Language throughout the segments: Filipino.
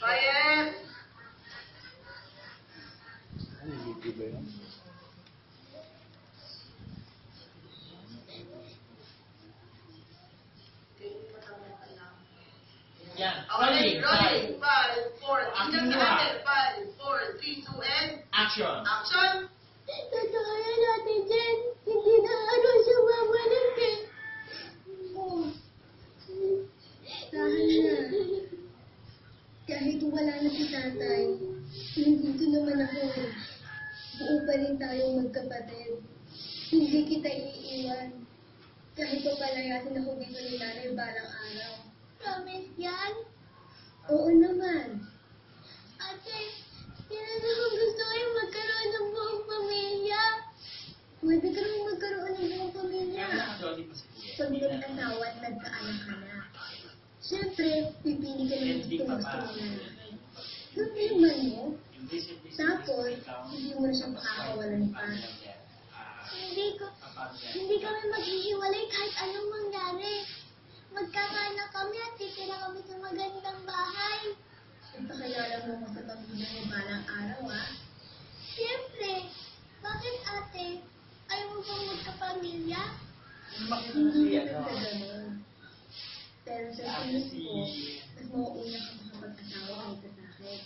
Quiet! Yeah. Rolling. 5, 4, 5, 4, 3, 2, and Action. action! Tatakayan natin dyan. Hindi na siya babalik eh. Tahan na. Kahit wala na si tatay, nandito naman ako. Buo pa rin tayong magkapatid. Hindi kita iiwan. Kahit papalayasin ako dito ni nanay balang araw. Promise yan? Oo naman. Ate, hindi ko gusto kayo magkaroon ng buong pamilya. Pwede ka rin magkaroon ng buong pamilya. Pag nag-asawa at nagkaanak ka na. Siyempre, pipili ka ng gusto mo na lalaki. Naman mo. Tapos, hindi mo na siya makakawalan pa. Hindi kami maghihiwalay kahit anong mangyari. Magkakaanak kami at titira kami sa magandang bahay. Ipakilala mo sa pamilya mo balang araw, ha? Siyempre. Bakit, ate? Ayaw mo bang magkapamilya? Hindi naman sa ganun. Pero sa tingin ko, mas mauuna ka makapag-asawa kaysa sa akin.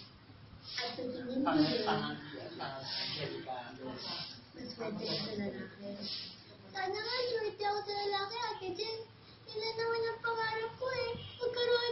At sa tingin ko din, mas swerte ka sa lalaki. Sana nga swerte ako sa lalaki, ate Jen. Yun na naman ang pangarap ko eh. Magkaroon